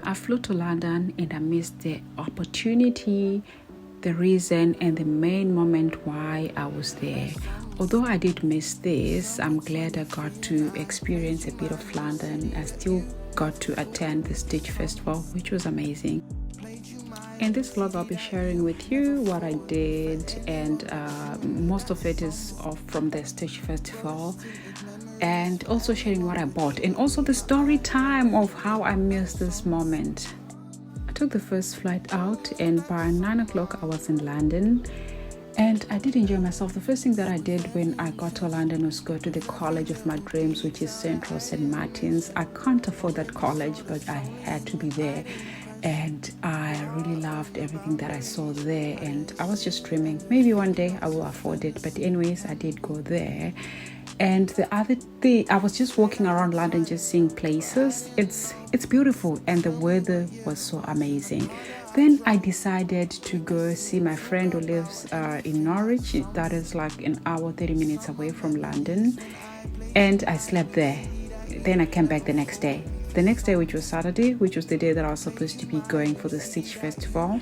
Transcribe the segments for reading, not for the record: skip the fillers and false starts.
I flew to London and I missed the opportunity, the reason, and the main moment why I was there. Although I did miss this, I'm glad I got to experience a bit of London. I still got to attend the Stitch Festival, which was amazing. In this vlog, I'll be sharing with you what I did, and most of it is from the Stitch Festival, and also sharing what I bought, and also the story time of how I missed this moment. I took the first flight out, and by 9 o'clock I was in London, and I did enjoy myself. The first thing that I did when I got to London was go to the college of my dreams, which is Central St. Martin's. I can't afford that college, but I had to be there. And I really loved everything that I saw there, and I was just dreaming maybe one day I will afford it. But anyways, I did go there. And the other thing, I was just walking around London, just seeing places. It's beautiful, and the weather was so amazing. Then I decided to go see my friend who lives in Norwich. That is like an hour 30 minutes away from London, and I slept there. Then I came back the next day, which was Saturday, which was the day that I was supposed to be going for the Stitch Festival.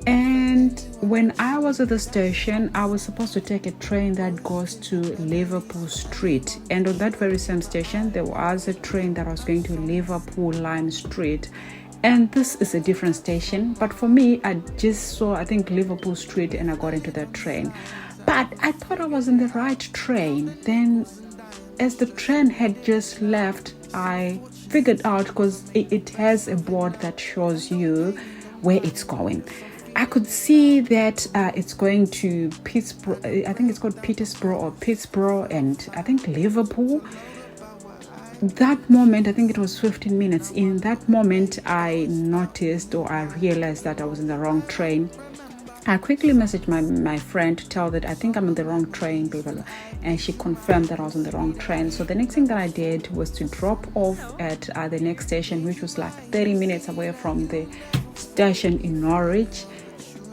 And when I was at the station, I was supposed to take a train that goes to Liverpool Street. And on that very same station, there was a train that was going to Liverpool Lime Street. And this is a different station. But for me, I just saw, I think, Liverpool Street, and I got into that train. But I thought I was in the right train. Then as the train had just left, I figured out, because it has a board that shows you where it's going. I could see that it's going to Pittsburgh. I think it's called Peterborough or Pittsburgh, and I think Liverpool. That moment, I think it was 15 minutes. In that moment, I noticed, or I realized, that I was in the wrong train. I quickly messaged my friend to tell that I think I'm on the wrong train, blah, blah, blah. And she confirmed that I was on the wrong train. So the next thing that I did was to drop off at the next station, which was like 30 minutes away from the station in Norwich.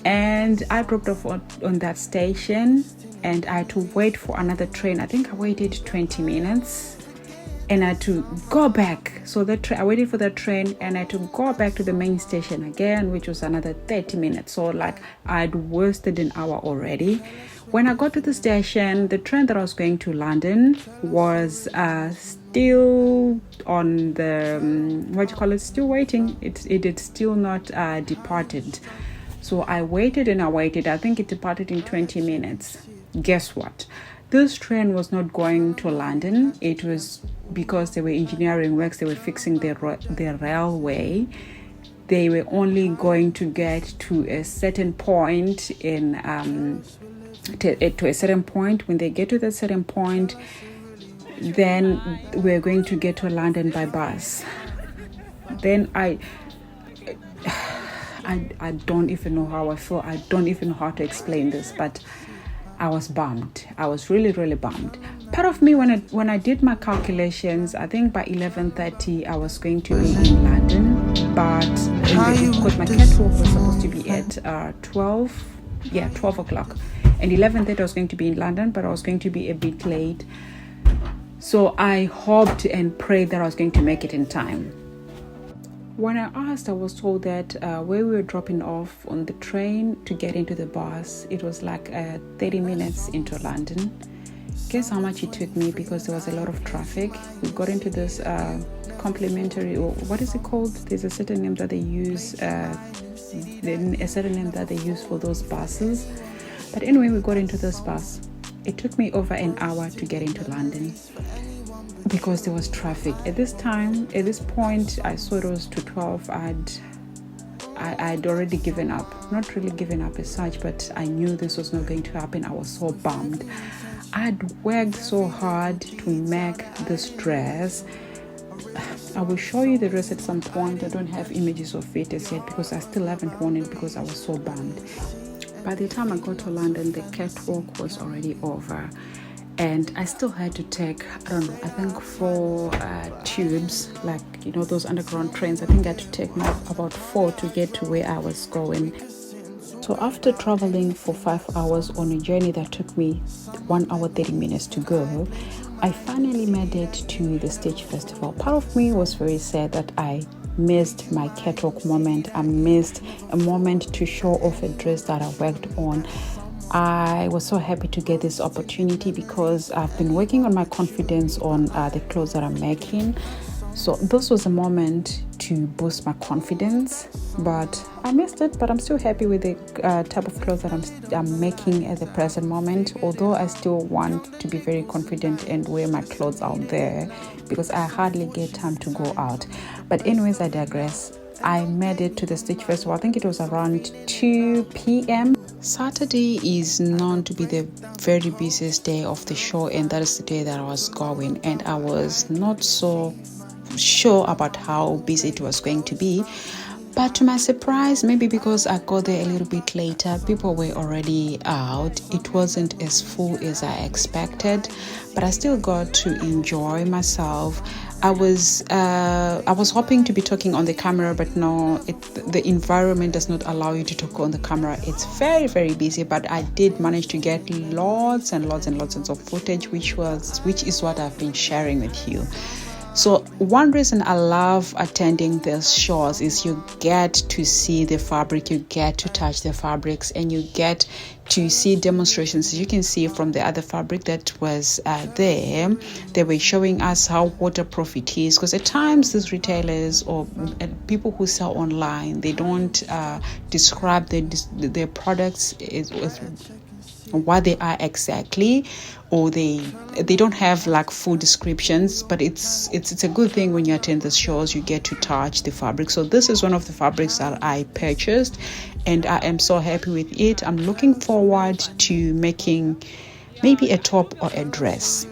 And I dropped off on that station, and I had to wait for another train. I think I waited 20 minutes. And I had to go back. So I waited for the train, and I had to go back to the main station again, which was another 30 minutes. So like I'd wasted an hour already. When I got to the station, the train that I was going to London was still on the, still waiting. It had still not departed. So I waited and I waited. I think it departed in 20 minutes. Guess what? This train was not going to London. It was because they were engineering works. They were fixing the railway. They were only going to get to a certain point to a certain point. When they get to that certain point, then we're going to get to London by bus. Then I don't even know how I feel. I don't even know how to explain this, but I was bummed. I was really, really bummed. Part of me, when I did my calculations, I think by 11:30 I was going to be in London, but because my catwalk was supposed to be at 12 o'clock, and 11:30 I was going to be in London, but I was going to be a bit late. So I hoped and prayed that I was going to make it in time. When I asked, I was told that where we were dropping off on the train to get into the bus, it was like 30 minutes into London. Guess how much it took me, because there was a lot of traffic. We got into this complimentary, or what is it called? There's a certain name that they use, for those buses. But anyway, we got into this bus. It took me over an hour to get into London, because there was traffic. At this point, I saw it was to 12. I'd already given up. Not really given up as such, but I knew this was not going to happen. I was so bummed. I'd worked so hard to make this dress. I will show you the dress at some point. I don't have images of it as yet, because I still haven't worn it, because I was so bummed. By the time I got to London, the catwalk was already over. And I still had to take, I think 4 tubes, like, those underground trains. I think I had to take about 4 to get to where I was going. So after traveling for 5 hours on a journey that took me 1 hour 30 minutes to go, I finally made it to the Stitch Festival. Part of me was very sad that I missed my catwalk moment. I missed a moment to show off a dress that I worked on. I was so happy to get this opportunity because I've been working on my confidence on the clothes that I'm making. So this was a moment to boost my confidence, but I missed it. But I'm still happy with the type of clothes that I'm making at the present moment, although I still want to be very confident and wear my clothes out there because I hardly get time to go out. But anyways, I digress. I made it to the Stitch Festival. I think it was around 2 p.m. Saturday is known to be the very busiest day of the show, and that is the day that I was going, and I was not so sure about how busy it was going to be. But to my surprise, maybe because I got there a little bit later, people were already out. It wasn't as full as I expected, but I still got to enjoy myself. I was hoping to be talking on the camera, but no, the environment does not allow you to talk on the camera. It's very, very busy, but I did manage to get lots and lots and lots of footage, which is what I've been sharing with you. So one reason I love attending these shows is you get to see the fabric, you get to touch the fabrics, and you get to see demonstrations. As you can see from the other fabric that was there, they were showing us how waterproof it is, because at times these retailers or people who sell online, they don't describe their products with what they are exactly, or they don't have like full descriptions. But it's a good thing when you attend the shows, you get to touch the fabric. So this is one of the fabrics that I purchased, and I am so happy with it. I'm looking forward to making maybe a top or a dress.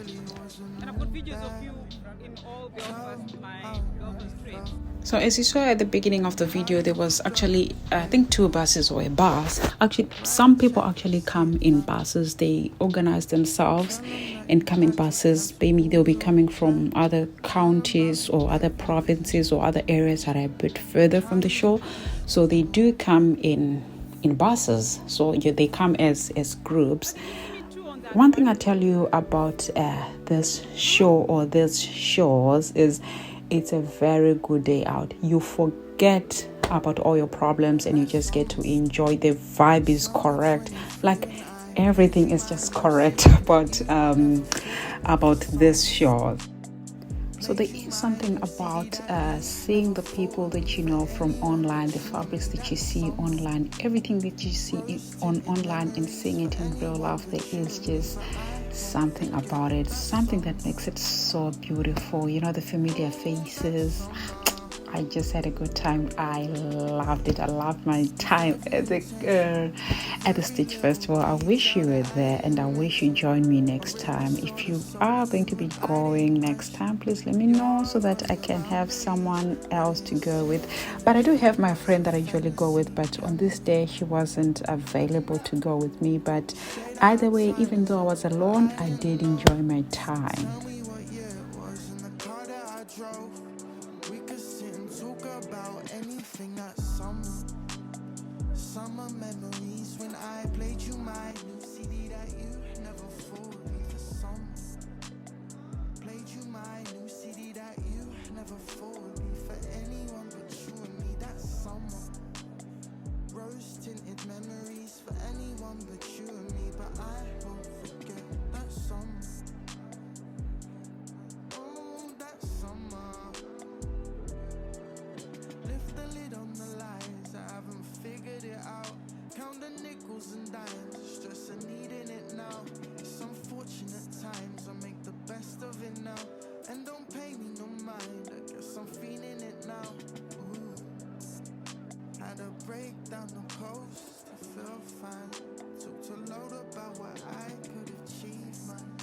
So as you saw at the beginning of the video, there was actually, I think, 2 buses or a bus. Actually, some people actually come in buses. They organize themselves and come in buses. Maybe they'll be coming from other counties or other provinces or other areas that are a bit further from the show. So they do come in buses. So they come as groups. One thing I tell you about this show or these shows is it's a very good day out. You forget about all your problems and you just get to enjoy. The vibe is correct. Like everything is just correct about this show. So there is something about seeing the people that you know from online, the fabrics that you see online, everything that you see online and seeing it in real life. There is just something about it, something that makes it so beautiful. You know, the familiar faces. I just had a good time. I loved it. I loved my time at the Stitch Festival. I wish you were there, and I wish you join me next time. If you are going to be going next time, please let me know so that I can have someone else to go with. But I do have my friend that I usually go with, but on this day she wasn't available to go with me. But either way, even though I was alone, I did enjoy my time. Summer memories when I played you my new CD that you never forward me for summer. Played you my new CD that you never forward me for anyone but you and me that summer. Rose tinted memories for anyone but you and me, but I won't forget that summer. Oh, that summer. Lift the lid on the lies, I haven't figured it out. Count the nickels and dimes, stress and needing it now. It's unfortunate times, I make the best of it now. And don't pay me no mind, I guess I'm feeling it now. Ooh. Had a breakdown the coast, I feel fine. Took to load about what I could achieve, man.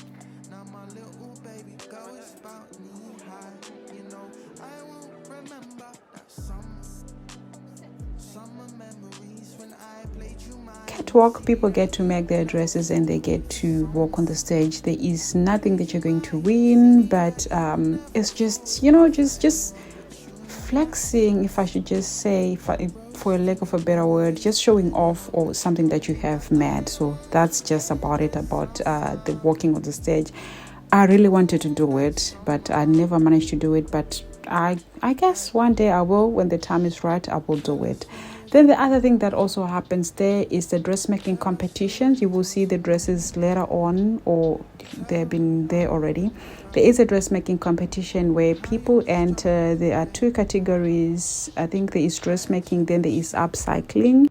Now my little baby girl is about knee high. You know, I won't remember that summer. Summer memories when I played you my Catwalk, people get to make their dresses and they get to walk on the stage. There is nothing that you're going to win, but it's just, you know, just flexing, if I should just say, for a lack of a better word, just showing off or something that you have made. So that's just about it, about the walking on the stage. I really wanted to do it, but I never managed to do it. But I guess one day I will, when the time is right, I will do it. Then the other thing that also happens there is the dressmaking competitions. You will see the dresses later on, or they've been there already. There is a dressmaking competition where people enter. There are two categories. I think there is dressmaking, then there is upcycling.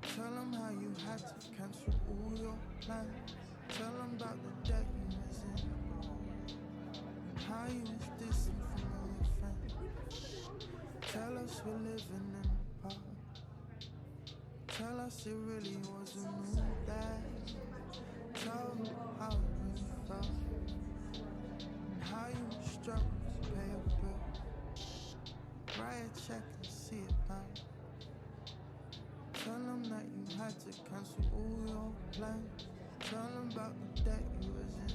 Tell them how you had to cancel all your plans. Tell them about the debt you was in. And how you was distant from all your friends. Tell us we're living in the past. Tell us it really was a new day. Tell them how it really felt. And how you struggled to pay a bill. Write a check and see it bounce. Tell them that you had to cancel all your plans. Tell them about the debt you was in.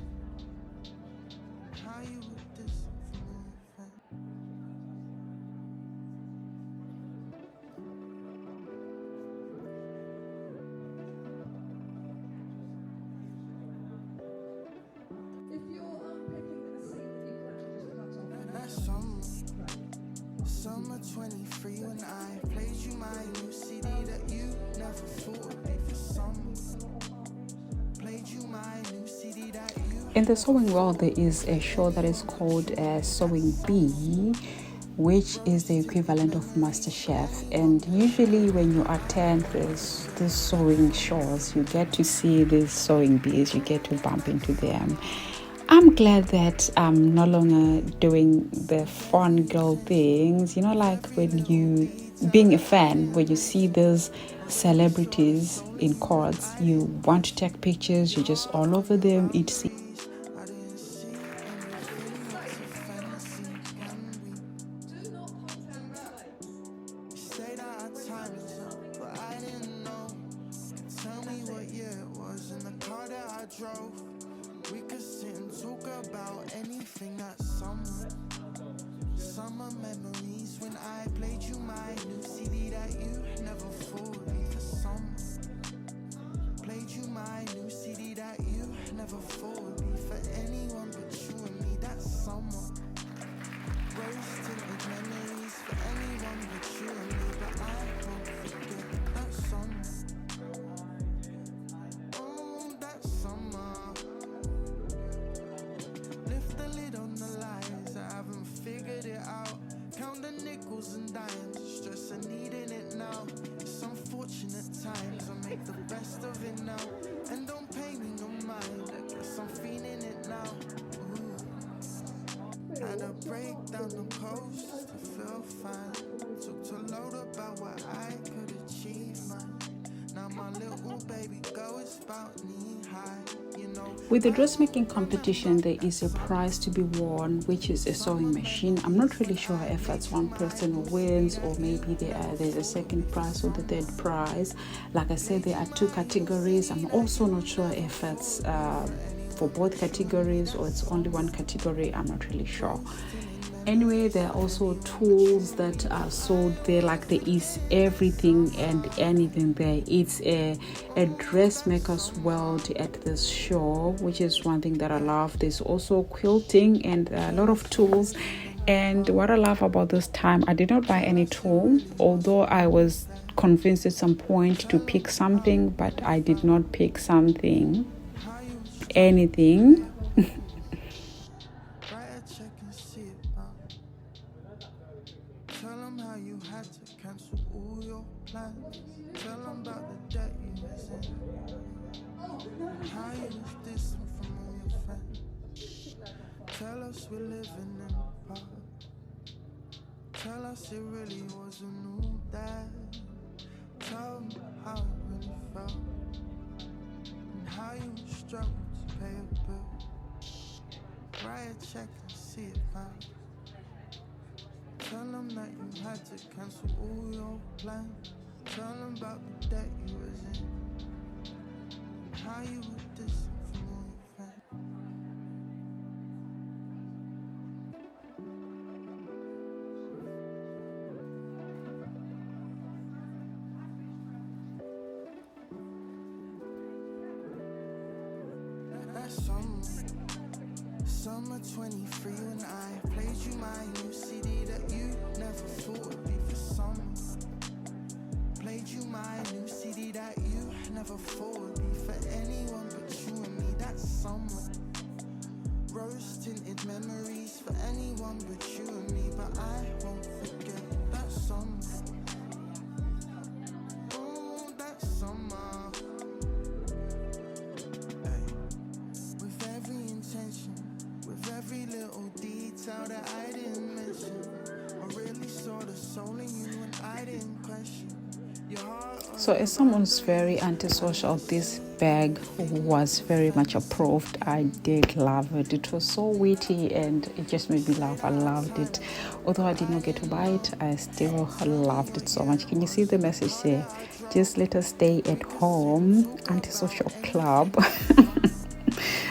And how you were distant from all your friends. If you're picking a scene that you can just cut off. That's summer 23 when I played you my new CD that you never thought would be for summer. Played you my new CD that you. In the sewing world, there is a show that is called Sewing Bee, which is the equivalent of MasterChef. And usually when you attend these sewing shows, you get to see these sewing bees, you get to bump into them. I'm glad that I'm no longer doing the fun girl things, you know, like when you, being a fan, when you see those celebrities in courts, you want to take pictures, you're just all over them, I didn't see any feeling, it's a fantasy. Do not contact me. Say that our time is up, but I didn't know. Tell me what year it was in the car that I drove. We could sit and talk about anything that summer. Summer memories when I played you my new CD that you never thought would be for summer. Played you my new CD that you never thought would be for anyone but you and me. That summer. Rose tinted memories for anyone but you and me, but I won't forget that summer. Oh, that summer. Lift the lid on the lies, I haven't figured it out. Count the nickels and dimes, stress and needing it now. It's unfortunate times, I make the best of it now. And don't pay me no mind, I guess I'm feeling it now. Ooh. Had a break down the coast to feel fine. Took to load about what I could achieve, man. Now my little baby girl is about knee high, you know. With the dressmaking competition, there is a prize to be won, which is a sewing machine. I'm not really sure if it's one person who wins, or maybe there's a second prize or the third prize. Like I said, there are two categories. I'm also not sure if it's for both categories or it's only one category. I'm not really sure. Anyway, there are also tools that are sold there, like there is everything and anything there. It's a dressmaker's world at this show, which is one thing that I love. There's also quilting and a lot of tools. And what I love about this time, I did not buy any tool, although I was convinced at some point to pick something, but I did not pick anything. Write a check and see it bounce. Tell them how you had to cancel all your plans. Tell them about the debt you was in. And how you was distant from all your friends. Tell us we're living in the past. Tell us it really was a new day. Tell them how it really felt. And how you struggled to pay a bill. Write a check and see it bounce. Tell them that you had to cancel all your plans. Tell them about the debt you was in. And how you were distant from all your friends. That summer 23 when I played you my never thought would be for anyone but you and me. That summer, rose tinted memories for anyone but you and me. But I won't forget that summer. Oh, that summer. Ay. With every intention, with every little detail that I didn't mention, I really saw the soul in you and I didn't question your heart. So as someone's very antisocial, this bag was very much approved. I did love it. It was so witty and it just made me laugh. I loved it. Although I did not get to buy it, I still loved it so much. Can you see the message there? Just let us stay at home, antisocial club.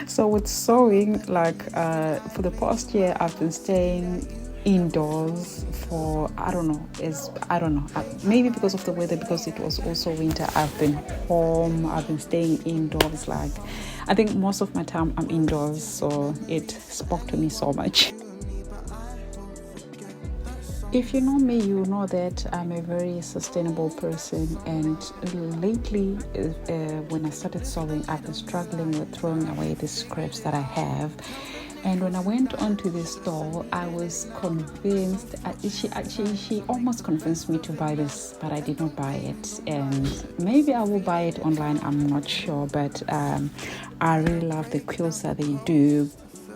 So with sewing, like for the past year, I've been staying indoors for I don't know, maybe because of the weather, because it was also winter. I've been home, I've been staying indoors. Like I think most of my time I'm indoors, so it spoke to me so much. If you know me, you know that I'm a very sustainable person, and lately when I started sewing, I've been struggling with throwing away the scraps that I have. And when I went onto the store, I was convinced, she almost convinced me to buy this, but I did not buy it. And maybe I will buy it online, I'm not sure, but I really love the quilts that they do.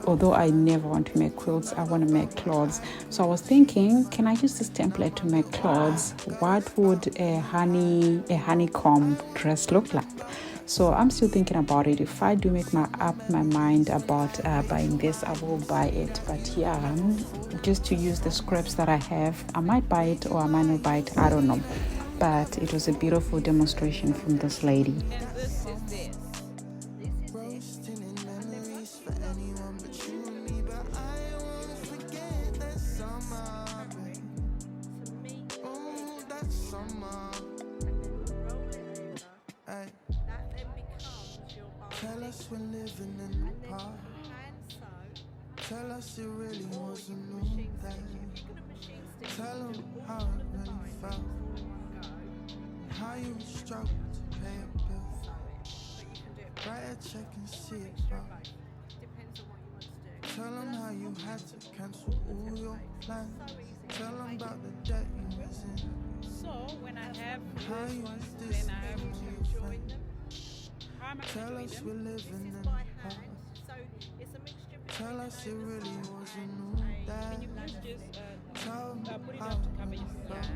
Although I never want to make quilts, I want to make clothes. So I was thinking, can I use this template to make clothes? What would a honeycomb dress look like? So I'm still thinking about it. If I do make up my mind about buying this, I will buy it. But yeah, just to use the scraps that I have, I might buy it or I might not buy it. I don't know. But it was a beautiful demonstration from this lady. Tell us we're living in the past. Tell us it really wasn't new day. Tell them how it really felt, how you struggled to pay a bill. Write a check and see it back. Tell them how you had to cancel all your plans. Tell them about the debt you was in. So when I have how you then I have to join them. Tell us we're living in the past. Tell us it really wasn't new day. Tell them how it really felt,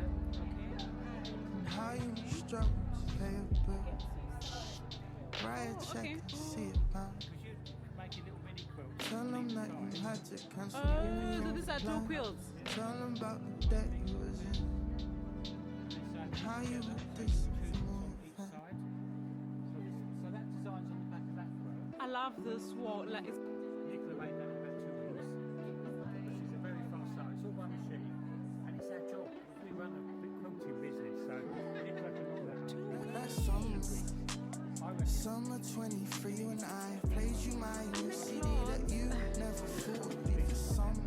and how you struggled to pay a bill. Write a check and see it back. Tell them that you had to cancel all your these are two quilts. Tell them about the debt you was in, and how you had this more fun. I love this wall. Like it's Nicola made that in about 2 weeks. She's a very fast sewer. It's all by machine, and it's our job. We run a big quilting business, so Nicola can do that. That summer 23, you and I played you my new CD that you never thought would be for summer.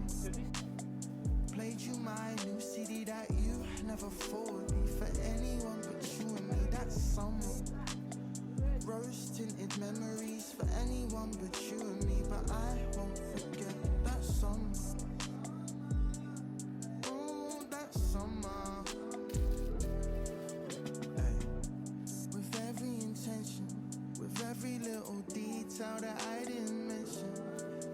Played you my new CD that you never thought would be for anyone but you and me. That summer, rose tinted memories for anyone but you and me. But I won't forget that summer. Oh, that summer. Ay. With every intention, with every little detail that I didn't mention,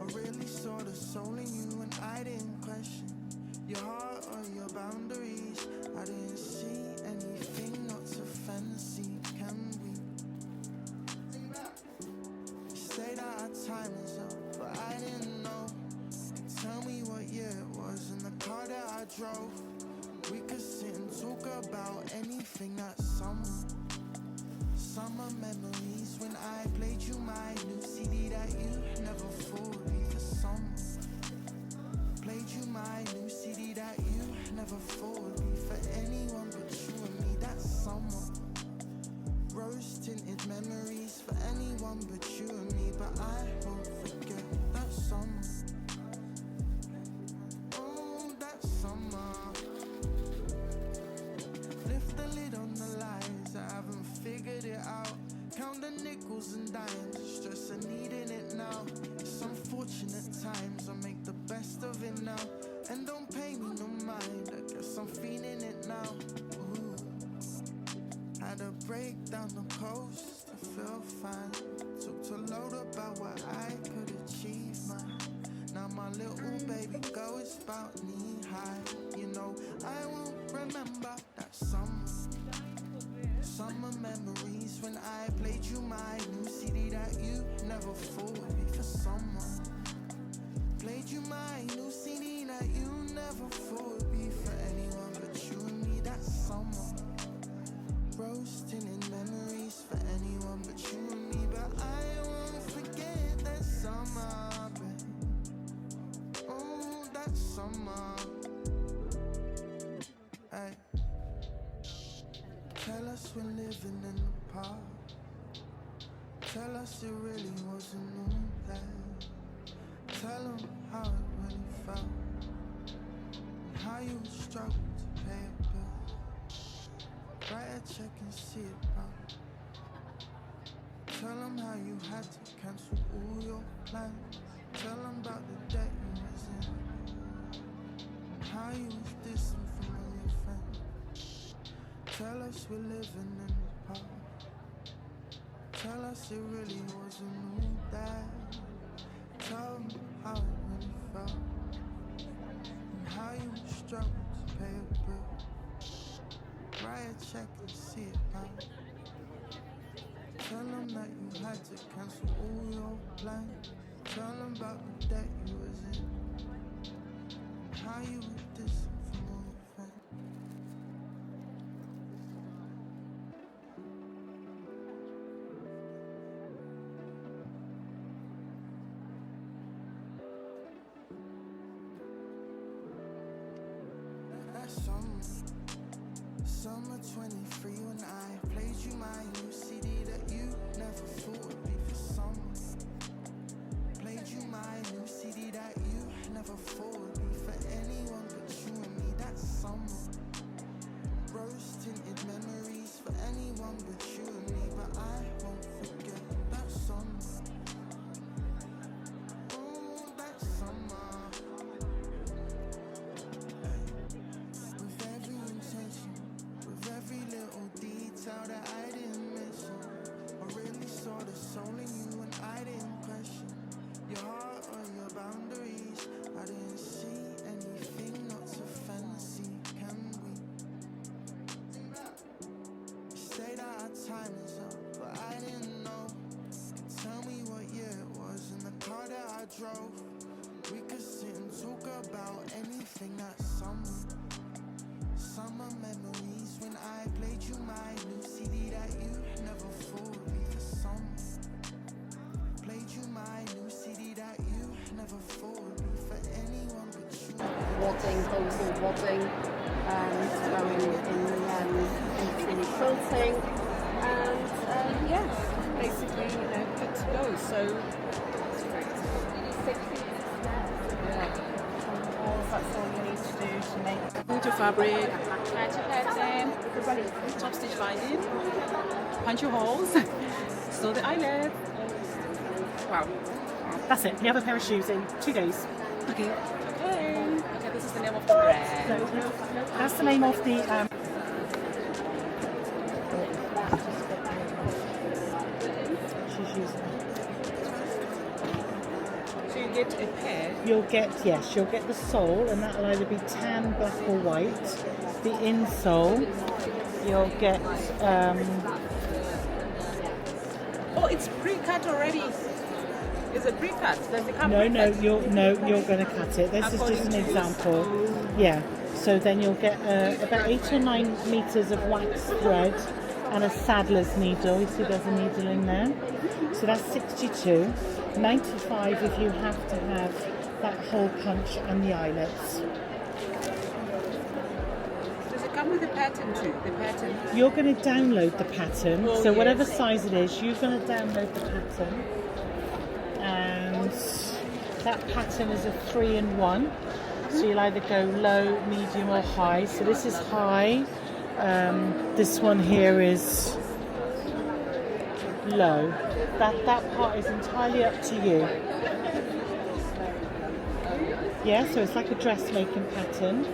I really saw the soul in you and I didn't question your heart or your boundaries. I didn't see anything not to fancy. Can we say that our time is up? But I didn't know. Tell me what year it was in the car that I drove. We could sit and talk about anything that summer. Summer memories when I played you my new CD that you never thought would be for summer. Played you my new CD that you never thought would be for anyone but you and me. That summer, rose tinted memories for anyone but you and me. But I won't forget that summer. Oh, that summer. Lift the lid on the lies, I haven't figured it out. Had a break down the coast, I feel fine. Took to load about what I could achieve, man. Now my little baby girl is about knee high. You know, I won't remember that summer memories when I played you my new CD that you never thought would be for someone. Played you my new CD that you never thought would be for anyone but you and me that summer. Roasting in memories for anyone but you and me, but I won't forget that summer, babe. Oh, that summer. Hey. Tell us we're living in the park. Tell us it really wasn't all that. Tell them how it really felt, and how you struggled to pay a bill. Write a check and see it bounce. Tell them how you had to cancel all your plans. Tell them about the debt you was in, and how you was distant from all your friends. Tell us we're living in the past. Tell us it really wasn't all that. Tell them how it really felt, and how you struggled to pay a bill. Write a check and see it bounce. Tell them that you had to cancel all your plans. Tell them about the debt you was in, and how you was distant from all your friends. That summer 23 when I played you my new CD that you never thought would be for summer. Played you my new CD that you never thought would be for anyone but you and me that summer. Rose tinted memories for anyone but you and me, but I won't forget that summer. Oh, that summer. With every intention, with every little detail that I didn't mention, I really saw the soul in you and I didn't question your heart or your boundaries. I didn't see anything not so fancy, can we? You say that our time is up, but I didn't know. Tell me what year it was in the car that I drove. We could sit and talk about anything that summer. Summer memories when I played you my new CD that you never thought would be for summer. Played you my new CD that you never thought would be for anyone but you. Wadding, wholesale wadding, and going in quilting, and yeah, basically, good to go. So, that's all you need to do to make Into fabric, try to pattern, top stitch binding, punch your holes, sew the eyelet. Wow. That's it. You have a pair of shoes in 2 days. Okay. Okay, this is the name of the brand. That's the name of the. She's using. So you get a pair. You'll get the sole, and that'll either be tan, black, or white. The insole, you'll get. Oh, it's pre-cut already. Is it pre-cut? Does it come No, pre-cut? you're going to cut it. This is just an example. Yeah. So then you'll get about 8 or 9 meters of wax thread and a saddler's needle. You see, there's a needle in there. So that's 62. 95 if you have to have that hole punch and the eyelets. Does it come with a pattern too? The pattern. You're going to download the pattern. Oh, So whatever yes. size it is, you're going to download the pattern. And that pattern is a 3-in-1. So you'll either go low, medium or high. So this is high. This one here is low. That part is entirely up to you. Yeah, so it's like a dressmaking pattern.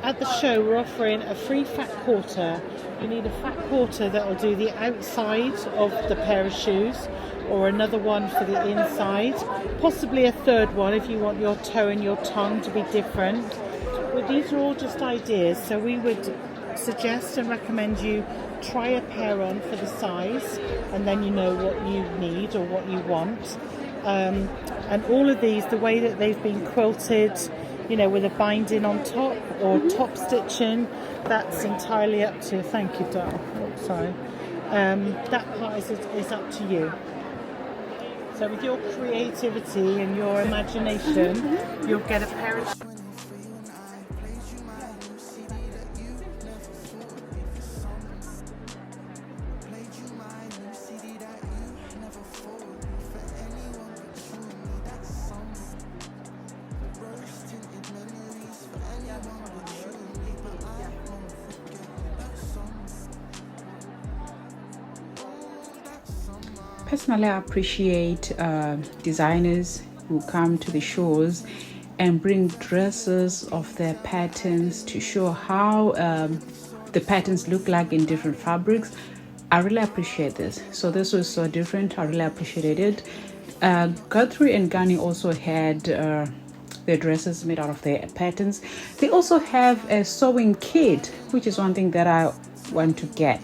At the show, we're offering a free fat quarter You need a fat quarter that will do the outside of the pair of shoes, or another one for the inside, possibly a third one if you want your toe and your tongue to be different. But these are all just ideas, so we would suggest and recommend you try a pair on for the size, and then you know what you need or what you want. And all of these, the way that they've been quilted, you know, with a binding on top or top stitching, that's entirely up to you. Thank you, doll. Oh, sorry. That part is up to you. So with your creativity and your imagination, you'll get a pair of... Personally, I appreciate designers who come to the shows and bring dresses of their patterns to show how the patterns look like in different fabrics. I really appreciate this. So this was so different. I really appreciated it. Guthrie and Ghani also had their dresses made out of their patterns. They also have a sewing kit, which is one thing that I want to get.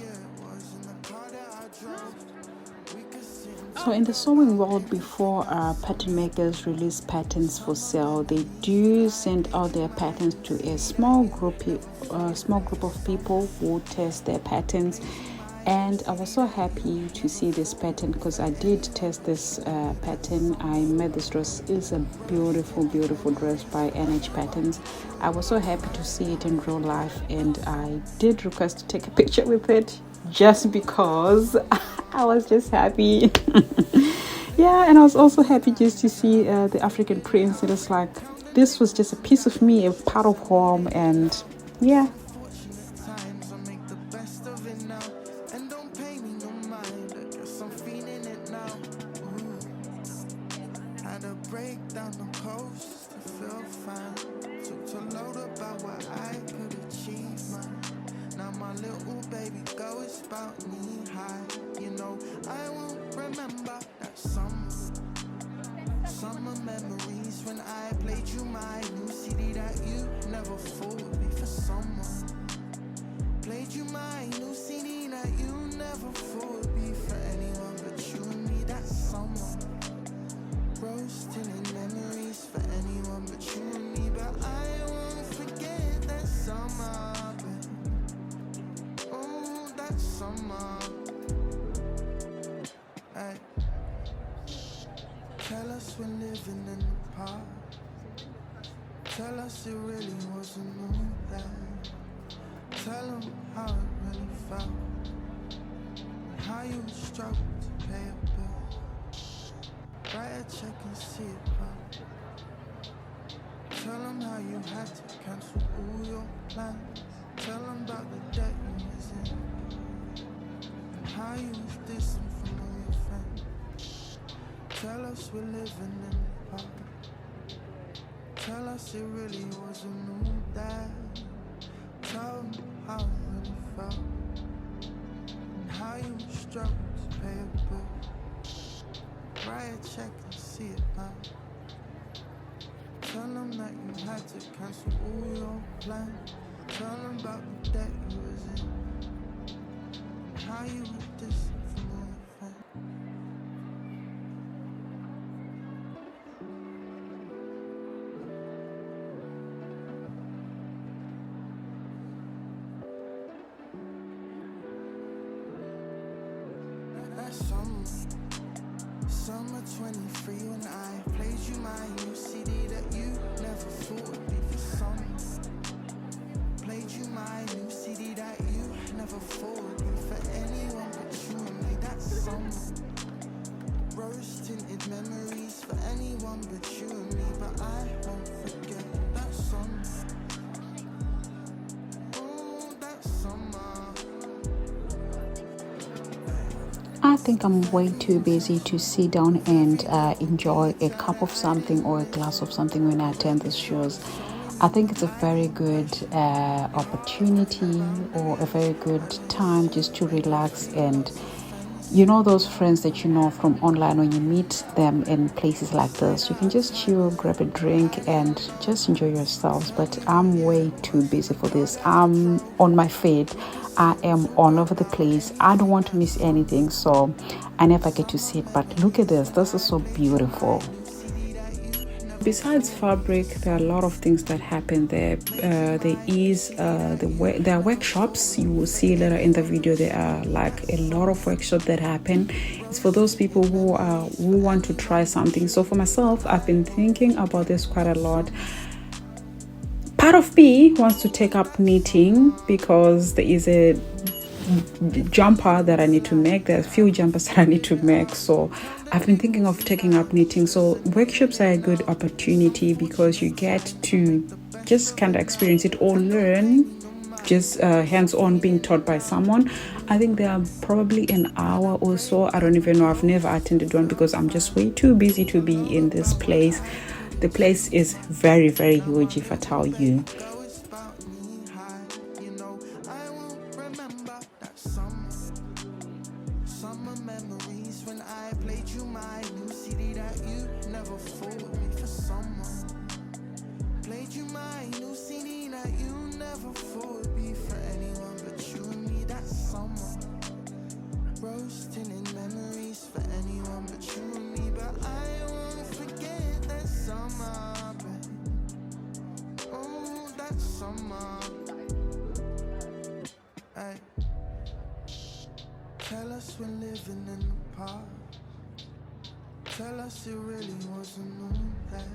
So in the sewing world, before pattern makers release patterns for sale, they do send out their patterns to a small group of people who test their patterns. And I was so happy to see this pattern because I did test this pattern. I made this dress. It's a beautiful, beautiful dress by NH Patterns. I was so happy to see it in real life, and I did request to take a picture with it just because I was just happy. Yeah, and I was also happy just to see the African prints. It was like this was just a piece of me, a part of home, and yeah. Summer memories when I played you my new CD that you never fooled me for someone. Played you my new CD that you never fooled me for anyone but you and me. That's someone. Roasting in memories for anyone but you and me, but I won't forget that summer. Oh, that summer. Hey. Tell us we're living in the past. Tell us it really wasn't all that. Tell them how it really felt. And how you struggled to pay a bill. Write a check and see it back. Tell them how you had to cancel all your plans. Tell them about the debt you was in. And how you was distant from all your friends. Tell us we're living in the past. Tell us it really wasn't all that. Tell them how it really felt. And how you struggled to pay a bill. Write a check and see it now. Tell them that you had to cancel all your plans. Tell them about the debt you was in. And how you were distant from all your friends. Summer 23 when I played you my new CD that you never thought would be for summer. Played you my new CD that you never thought would be for anyone but you and me. That's summer. Rose tinted memories for anyone but you and me, but I won't forget that summer. Oh, that summer. I think I'm way too busy to sit down and enjoy a cup of something or a glass of something when I attend these shows. I think it's a very good opportunity or a very good time just to relax. And you know those friends that you know from online, when you meet them in places like this, you can just chill, grab a drink and just enjoy yourselves. But I'm way too busy for this. I'm on my feet. I am all over the place. I don't want to miss anything, so I never get to see it. But look at this. This is so beautiful. Besides fabric, there are a lot of things that happen there. There are workshops. You will see later in the video. There are like a lot of workshops that happen. It's for those people who want to try something. So for myself, I've been thinking about this quite a lot. Part of me wants to take up knitting because there is a jumper that I need to make. There are a few jumpers that I need to make, so I've been thinking of taking up knitting. So workshops are a good opportunity because you get to just kind of experience it or learn just hands-on, being taught by someone. I think they are probably an hour or so. I don't even know. I've never attended one because I'm just way too busy to be in this place. The place is very, very huge, if I tell you. Summer memories when I played you my new CD that you never fooled me for summer. Played you my new CD that you never fooled me for anyone but you and me that summer. Roasting in memories for anyone but you and me, but I won't forget that summer, babe. Oh, that summer. Hey. Tell us we're living in the park. Tell us it really wasn't no bad.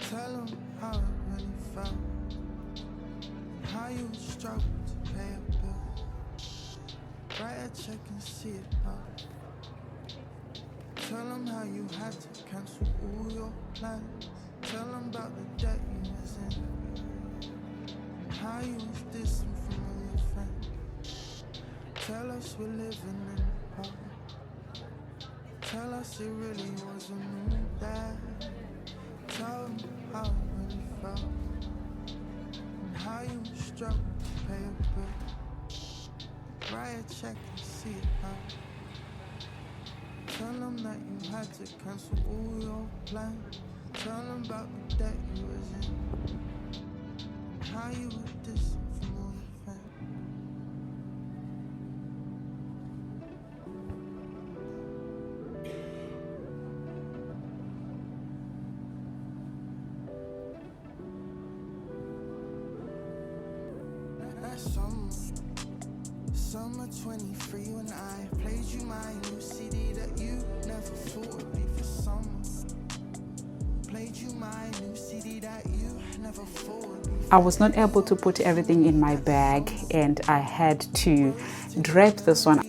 Tell them how it really felt. How you struggled to pay a bill. Write a check and see it out. Tell them how you had to cancel all your plans. Tell them about the debt you was in. How you was distant from all your friends. Tell us we're living in the park. Tell us it really wasn't no bad. Tell them how it really felt. And how you struggled to pay a bill. Write a check and see it out. Tell them that you had to cancel all your plans. Tell them about the debt you was in. How you were distant from all your friends. Summer 23 when I played you my new CD that you never thought would be for summer. Played you my new CD that you never thought would be. I was not able to put everything in my bag and I had to drape this one.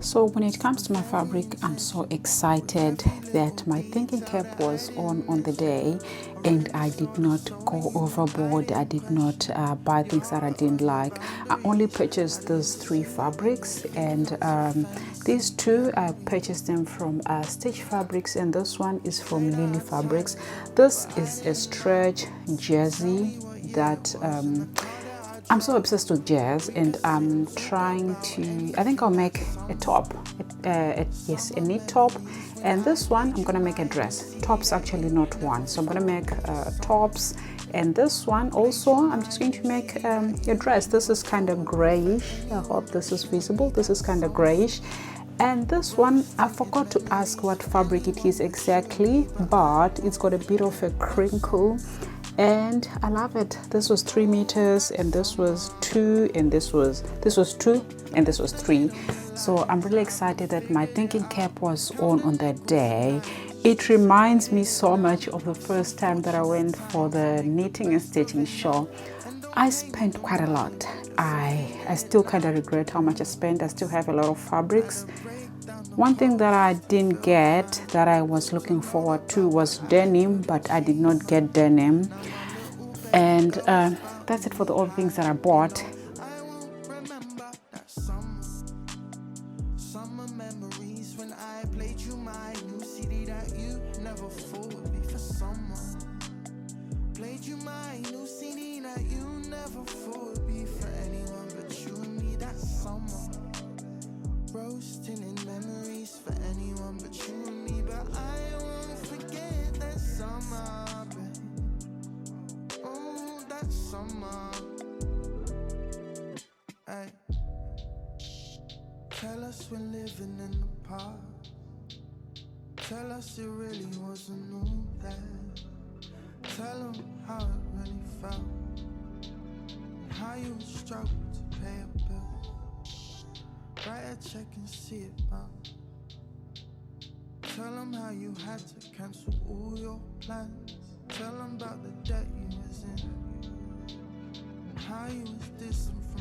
So when it comes to my fabric, I'm so excited that my thinking cap was on the day and I did not go overboard. I did not buy things that I didn't like. I only purchased those 3 fabrics, and these 2 I purchased them from Stitch Fabrics, and this one is from Lily Fabrics. This is a stretch jersey that I'm so obsessed with jazz, and I'm trying to, I think I'll make a top, yes, a knit top, and this one I'm gonna make a dress. Tops actually not one, so I'm gonna make tops, and this one also I'm just going to make a dress. This is kind of grayish. I hope this is visible. This is kind of grayish. And this one, I forgot to ask what fabric it is exactly, but it's got a bit of a crinkle. And I love it. This was 3 meters, and this was 2, and this was 2, and this was 3. So I'm really excited that my thinking cap was on that day. It reminds me so much of the first time that I went for the knitting and stitching show. I spent quite a lot. I still kind of regret how much I spent. I still have a lot of fabrics. One thing that I didn't get that I was looking forward to was denim, but I did not get denim. And that's it for the old things that I bought. I played you my new CD that you never thought would be for someone. Played you my new CD that you never thought would be for anyone but you and me, that summer. Roasting in memories for anyone but you and me, but I won't forget that summer, babe. Oh, that summer. Ay. Tell us we're living in the past. Tell us it really wasn't all that. Tell them how it really felt, and how you would struggle to pay a bill. Write a check and see it bounce. Tell them how you had to cancel all your plans. Tell them about the debt you was in, and how you was distant from